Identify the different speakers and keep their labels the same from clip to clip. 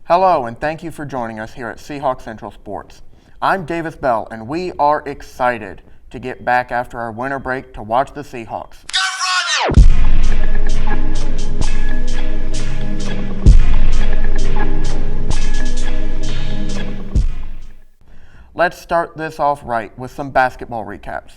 Speaker 1: Hello, and thank you for joining us here at Seahawk Central Sports. I'm Davis Bell, and we are excited to get back after our winter break to watch the Seahawks. Let's start this off right with some basketball recaps.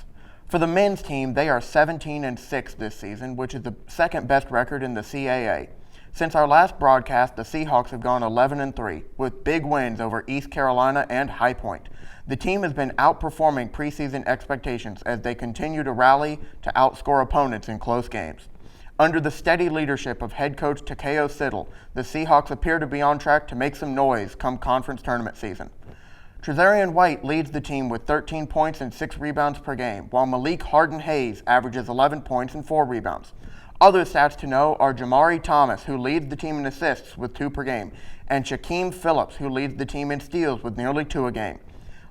Speaker 1: For the men's team, they are 17-6 this season, which is the second best record in the CAA. Since our last broadcast, the Seahawks have gone 11-3, with big wins over East Carolina and High Point. The team has been outperforming preseason expectations as they continue to rally to outscore opponents in close games. Under the steady leadership of head coach Takeo Siddle, the Seahawks appear to be on track to make some noise come conference tournament season. Trezarian White leads the team with 13 points and 6 rebounds per game, while Malik Harden-Hayes averages 11 points and 4 rebounds. Other stats to know are Jamari Thomas, who leads the team in assists with 2 per game, and Shaquem Phillips, who leads the team in steals with nearly 2 a game.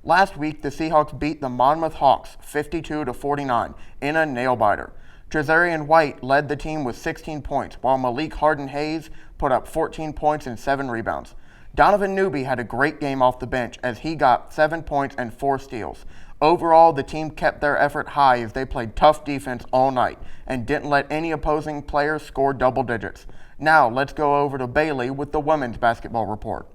Speaker 1: Last week, the Seahawks beat the Monmouth Hawks 52-49 in a nail-biter. Trezarian White led the team with 16 points, while Malik Harden-Hayes put up 14 points and 7 rebounds. Donovan Newby had a great game off the bench as he got 7 points and 4 steals. Overall, the team kept their effort high as they played tough defense all night and didn't let any opposing players score double digits. Now, let's go over to Bailey with the women's basketball report.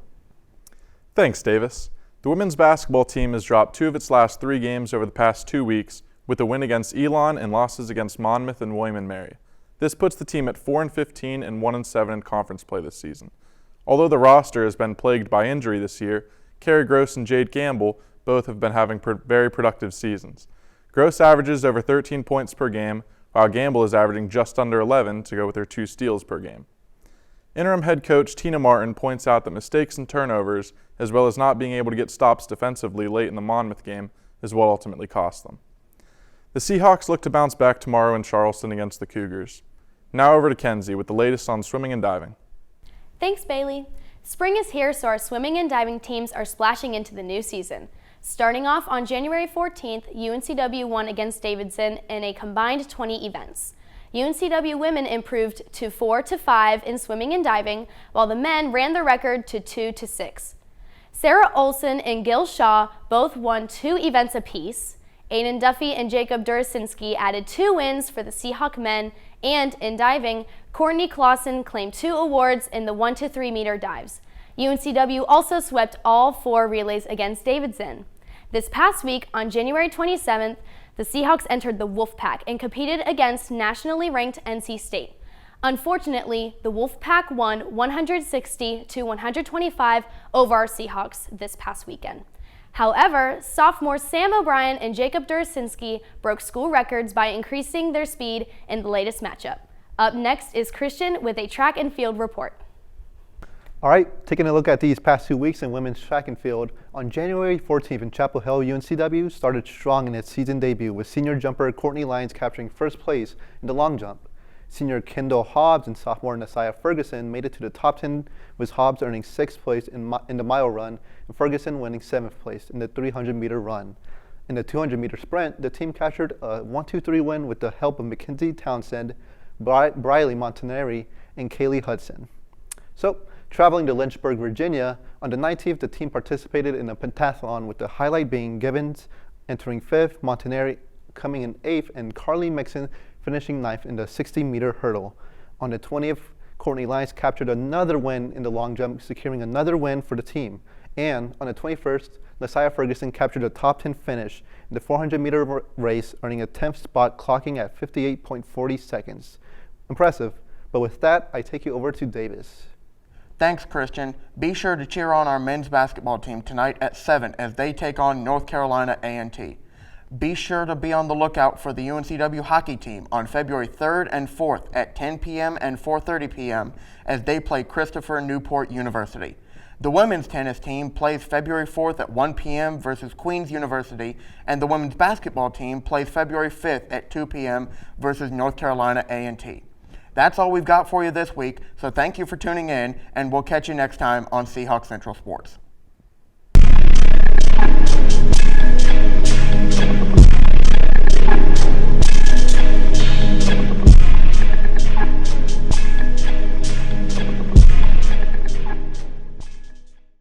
Speaker 2: Thanks, Davis. The women's basketball team has dropped 2 of its last 3 games over the past 2 weeks, with a win against Elon and losses against Monmouth and William & Mary. This puts the team at 4-15 and 1-7 in conference play this season. Although the roster has been plagued by injury this year, Carrie Gross and Jade Gamble both have been having very productive seasons. Gross averages over 13 points per game, while Gamble is averaging just under 11 to go with her 2 steals per game. Interim head coach Tina Martin points out that mistakes and turnovers, as well as not being able to get stops defensively late in the Monmouth game, is what ultimately cost them. The Seahawks look to bounce back tomorrow in Charleston against the Cougars. Now over to Kenzie with the latest on swimming and diving.
Speaker 3: Thanks, Bailey. Spring is here, so our swimming and diving teams are splashing into the new season. Starting off on January 14th, UNCW won against Davidson in a combined 20 events. UNCW women improved to 4-5 in swimming and diving, while the men ran the record to 2-6. Sarah Olson and Gil Shaw both won 2 events apiece. Aiden Duffy and Jacob Durasinski added 2 wins for the Seahawk men, and in diving, Courtney Clausen claimed 2 awards in the 1 to 3 meter dives. UNCW also swept all 4 relays against Davidson. This past week, on January 27th, the Seahawks entered the Wolfpack and competed against nationally ranked NC State. Unfortunately, the Wolfpack won 160-125 over our Seahawks this past weekend. However, sophomores Sam O'Brien and Jacob Durasinski broke school records by increasing their speed in the latest matchup. Up next is Christian with a track and field report.
Speaker 4: All right, taking a look at these past 2 weeks in women's track and field. On January 14th in Chapel Hill, UNCW started strong in its season debut with senior jumper Courtney Lyons capturing first place in the long jump. Senior Kendall Hobbs and sophomore Nasiah Ferguson made it to the top 10, with Hobbs earning 6th place in the mile run and Ferguson winning 7th place in the 300-meter run. In the 200-meter sprint, the team captured a 1-2-3 win with the help of Mackenzie Townsend, Briley Montanari, and Kaylee Hudson. So, traveling to Lynchburg, Virginia, on the 19th, the team participated in a pentathlon, with the highlight being Gibbons entering 5th, Montanari coming in 8th, and Carly Mixon finishing 9th in the 60-meter hurdle. On the 20th, Courtney Lyons captured another win in the long jump, securing another win for the team. And on the 21st, Nasiah Ferguson captured a top 10 finish in the 400-meter race, earning a 10th spot, clocking at 58.40 seconds. Impressive. But with that, I take you over to Davis.
Speaker 1: Thanks, Christian. Be sure to cheer on our men's basketball team tonight at 7 as they take on North Carolina A&T. Be sure to be on the lookout for the UNCW hockey team on February 3rd and 4th at 10 p.m. and 4:30 p.m. as they play Christopher Newport University. The women's tennis team plays February 4th at 1 p.m. versus Queen's University, and the women's basketball team plays February 5th at 2 p.m. versus North Carolina A&T. That's all we've got for you this week, so thank you for tuning in, and we'll catch you next time on Seahawk Central Sports.